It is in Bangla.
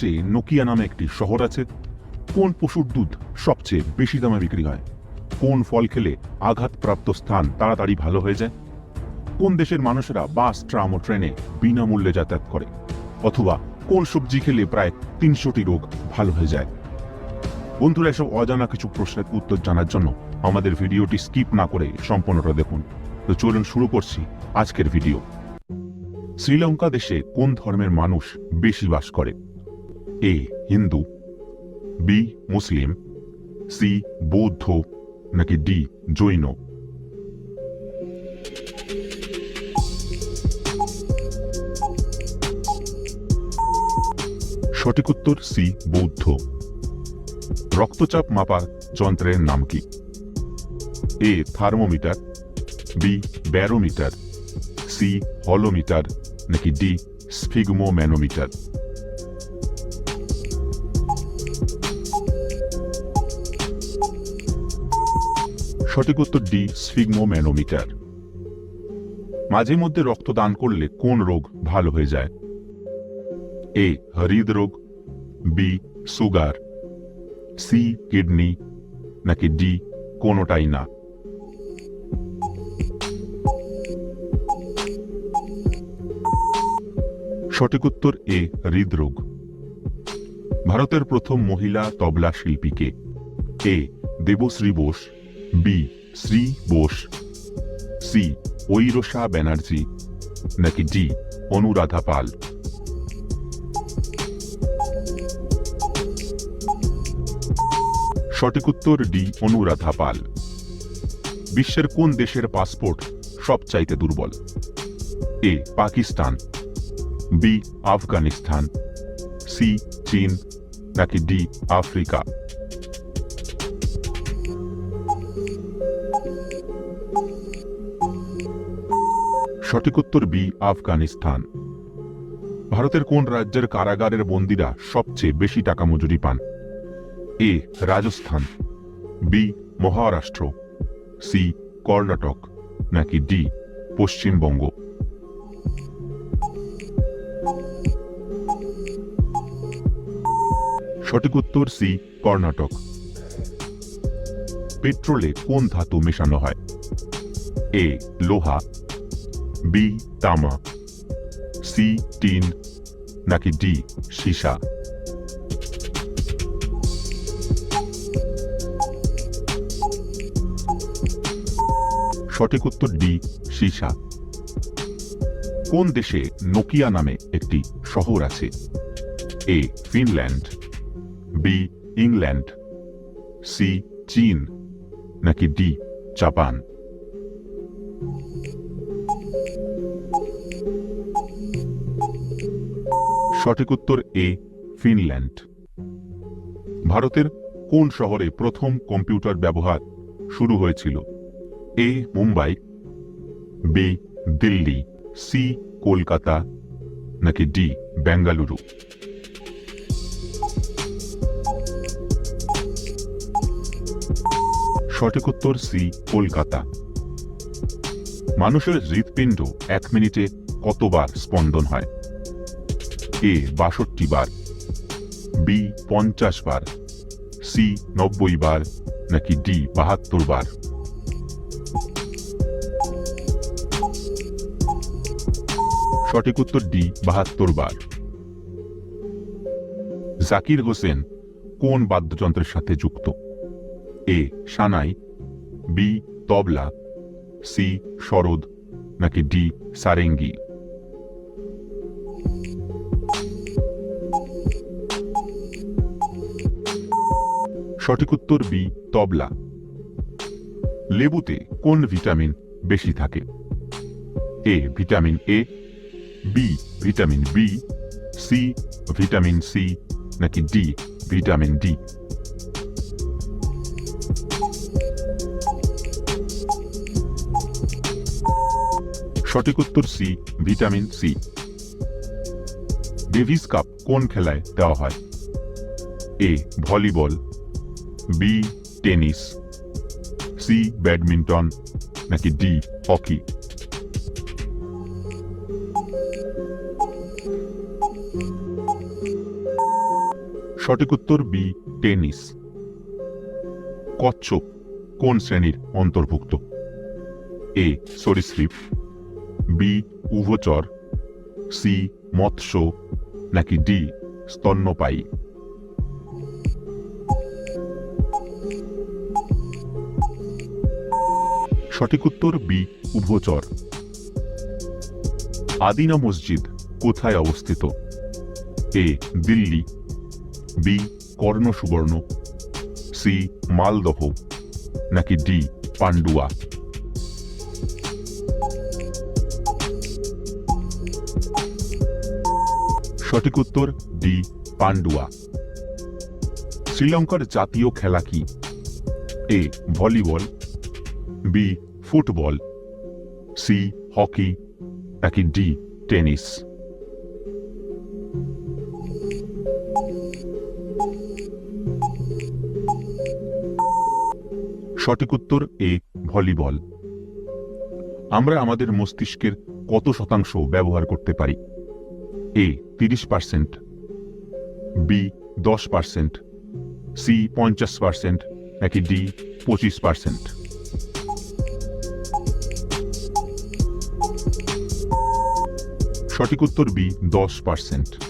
যে নোকিয়া নামে একটি শহর আছে? কোন পশুর দুধ সবচেয়ে বেশি দামে বিক্রি হয়? কোন ফল খেলে আঘাতপ্রাপ্ত স্থান তাড়াতাড়ি ভালো হয়ে যায়? কোন দেশের মানুষেরা বাস, ট্রাম ও ট্রেনে বিনামূল্যে যাতায়াত করে? অথবা কোন সবজি খেলে প্রায় ৩০০টি রোগ ভালো হয়ে যায়? বন্ধুরা, এসব অজানা কিছু প্রশ্নের উত্তর জানার জন্য আমাদের ভিডিওটি স্কিপ না করে সম্পূর্ণটা দেখুন। তো চলুন শুরু করছি আজকের ভিডিও। শ্রীলঙ্কা দেশে কোন ধর্মের মানুষ বেশি বাস করে? এ হিন্দু, বি মুসলিম, সি বৌদ্ধ, নাকি ডি জৈন? সঠিক উত্তর সি বৌদ্ধ। রক্তচাপ মাপার যন্ত্রের নাম কি? A thermometer, B barometer, C holometer, নাকি ডি স্ফিগমোম্যানোমিটার? সঠিক উত্তর ডি স্ফিগমোম্যানোমিটার। মাঝে মধ্যে রক্তদান করলে কোন রোগ ভালো হয়ে যায়? এ হৃদরোগ, বি সুগার, সি কিডনি, নাকি ডি কোনোটাই না? সঠিক উত্তর এ হৃদরোগ। ভারতের প্রথম মহিলা তবলা শিল্পী কে? এ দেবশ্রী বোস, বি শ্রী বোস, সি ঐরসা ব্যানার্জি, নাকি ডি অনুরাধা পাল? সঠিক উত্তর ডি অনুরাধা পাল। বিশ্বের কোন দেশের পাসপোর্ট সবচাইতে দুর্বল? এ পাকিস্তান, বি আফগানিস্তান, সি চীন, নাকি ডি আফ্রিকা? সঠিক উত্তর বি আফগানিস্তান। ভারতের কোন রাজ্যের কারাগারের বন্দীরা সবচেয়ে বেশি টাকা মজুরি পান? এ রাজস্থান, বি মহারাষ্ট্র, সি কর্ণাটক, নাকি ডি পশ্চিমবঙ্গ? সঠিক উত্তর সি কর্ণাটক। পেট্রোলে কোন ধাতু মেশানো হয়? এ লোহা, বি তামা, সি টিন, নাকি ডি সীসা? সঠিক উত্তর ডি সীসা। কোন দেশে নোকিয়া নামে একটি শহর আছে? এ ফিনল্যান্ড, বি ইংল্যান্ড, সি চীন, নাকি ডি জাপান? সঠিক উত্তর এ ফিনল্যান্ড। ভারতের কোন শহরে প্রথম কম্পিউটার ব্যবহার শুরু হয়েছিল? এ মুম্বাই, বি দিল্লি, সি কলকাতা, নাকি ডি বেঙ্গালুরু? সঠিক উত্তর সি কলকাতা। মানুষের হৃৎপিণ্ড 1 মিনিটে কতবার স্পন্দন হয়? এ 62 বার, বি 50 বার, সি 90 বার, নাকি ডি 72 বার? সঠিক উত্তর ডি 72 বার। জাকির হোসেন কোন বাদ্যযন্ত্রের সাথে যুক্ত? এ সানাই, বি তবলা, সি সরোদ, নাকি ডি সারেঙ্গি? সঠিক উত্তর বি তবলা। লেবুতে কোন ভিটামিন বেশি থাকে? A vitamin A, B vitamin B, C vitamin C, নাকি ডি ভিটামিন ডি? সঠিক উত্তর C vitamin C. Davis Cup কোন খেলায় দেওয়া হয়? A volleyball, B tennis, C badminton, নাকি ডি হকি? সঠিক উত্তর বি টেনিস। কচ্ছপ কোন শ্রেণীর অন্তর্ভুক্ত? এ সরীসৃপ, বি উভচর, সি মৎস্য, নাকি ডি স্তন্যপায়ী? সঠিক উত্তর বি উভচর। আদিনা মসজিদ কোথায় অবস্থিত? এ দিল্লি, বি কর্ণসুবর্ণ, সি মালদহ, নাকি ডি পান্ডুয়া? সঠিক উত্তর ডি পান্ডুয়া। শ্রীলঙ্কার জাতীয় খেলা কি? A volleyball, B football, C hockey, নাকি ডি টেনিস? সঠিক উত্তর এ ভলিবল। আমরা আমাদের মস্তিষ্কের কত শতাংশ ব্যবহার করতে পারি? এ 30%, বি 10%, সি 50%, নাকি ডি 25%? সঠিক উত্তর বি 10%।